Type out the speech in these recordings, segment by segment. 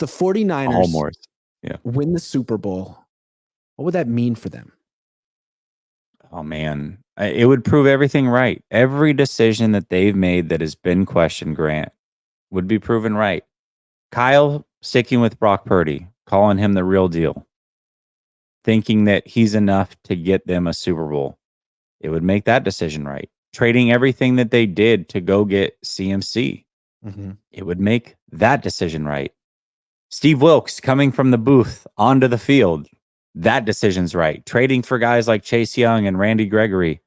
the 49ers All Morris. Yeah. win the Super Bowl, what would that mean for them? Oh, man. It would prove everything right. Every decision that they've made that has been questioned, Grant, would be proven right. Kyle sticking with Brock Purdy, calling him the real deal, thinking that he's enough to get them a Super Bowl. It would make that decision right. Trading everything that they did to go get CMC. Mm-hmm. It would make that decision right. Steve Wilkes coming from the booth onto the field. That decision's right. Trading for guys like Chase Young and Randy Gregory,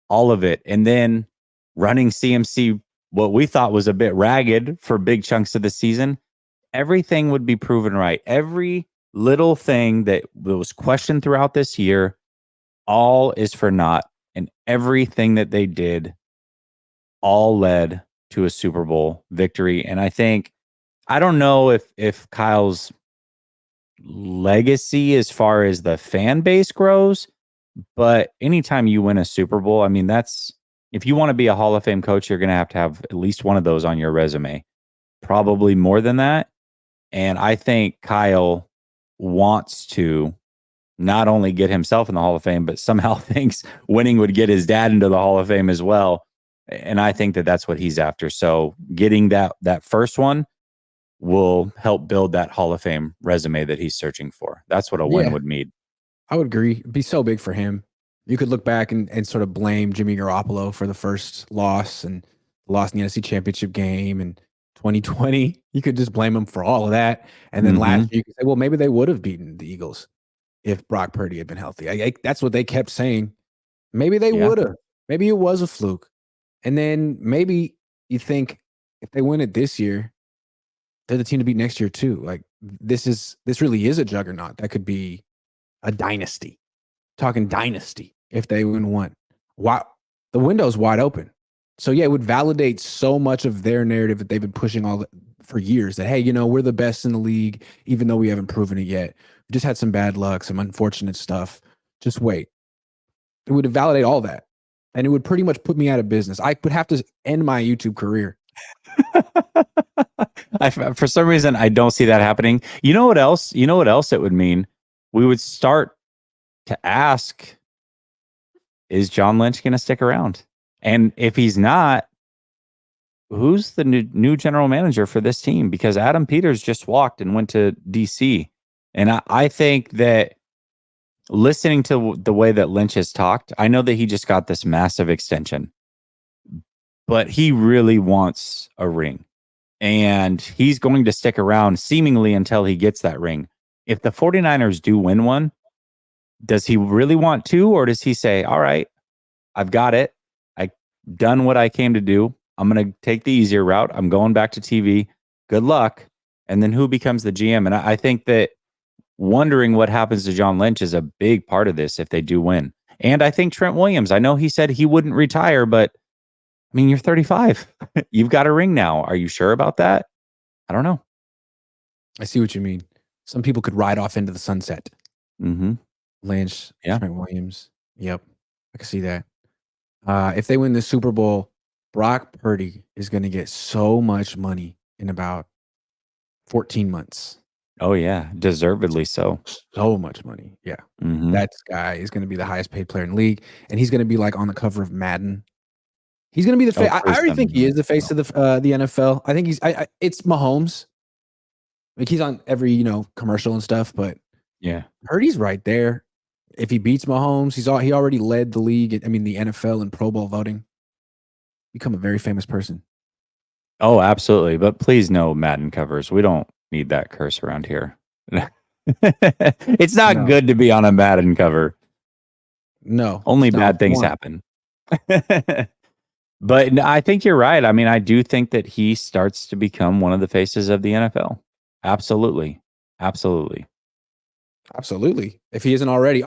all of it. And then running CMC, what we thought was a bit ragged for big chunks of the season. Everything would be proven right. Every little thing that was questioned throughout this year, all is for naught. And everything that they did all led to a Super Bowl victory. And I don't know if Kyle's legacy as far as the fan base grows, but anytime you win a Super Bowl, I mean, if you want to be a Hall of Fame coach, you're going to have at least one of those on your resume, probably more than that. And I think Kyle wants to not only get himself in the Hall of Fame, but somehow thinks winning would get his dad into the Hall of Fame as well. And I think that that's what he's after. So getting that first one will help build that Hall of Fame resume that he's searching for. That's what a win would mean. I would agree. It'd be so big for him. You could look back and sort of blame Jimmy Garoppolo for the first loss and loss in the NFC Championship game and 2020. You could just blame him for all of that. And then last year, you could say, well, maybe they would have beaten the Eagles if Brock Purdy had been healthy. That's what they kept saying. Maybe they would have. Maybe it was a fluke. And then maybe you think if they win it this year, they're the team to beat next year too. Like this really is a juggernaut. That could be a dynasty. Talking dynasty if they win one. Wow, the window's wide open. So yeah, it would validate so much of their narrative that they've been pushing for years. That hey, we're the best in the league, even though we haven't proven it yet. We just had some bad luck, some unfortunate stuff. Just wait. It would validate all that, and it would pretty much put me out of business. I would have to end my YouTube career. For some reason, I don't see that happening. You know what else? It would mean? We would start to ask, is John Lynch going to stick around? And if he's not, who's the new general manager for this team? Because Adam Peters just walked and went to DC. And I think that listening to the way that Lynch has talked, I know that he just got this massive extension, but he really wants a ring. And he's going to stick around seemingly until he gets that ring. If the 49ers do win one, does he really want to, or does he say, all right, I've got it. I've done what I came to do. I'm going to take the easier route. I'm going back to TV. Good luck. And then who becomes the GM? And I think that wondering what happens to John Lynch is a big part of this if they do win. And I think Trent Williams, I know he said he wouldn't retire, but I mean, you're 35. You've got a ring now. Are you sure about that? I don't know. I see what you mean. Some people could ride off into the sunset. Mm-hmm. Lynch, Trent Williams. Yep. I can see that. If they win the Super Bowl, Brock Purdy is going to get so much money in about 14 months. Oh, yeah. Deservedly so. So much money. Yeah. Mm-hmm. That guy is going to be the highest paid player in the league. And he's going to be like on the cover of Madden. He's going to be the face. I already think he is the face of the NFL. I think it's Mahomes. Like he's on every, commercial and stuff, but yeah, Purdy's right there. If he beats Mahomes, he already led the league. The NFL and Pro Bowl voting. Become a very famous person. Oh, absolutely. But please no Madden covers. We don't need that curse around here. It's not good to be on a Madden cover. No. Only bad things happen. But I think you're right. I mean, I do think that he starts to become one of the faces of the NFL. Absolutely. Absolutely. Absolutely. If he isn't already.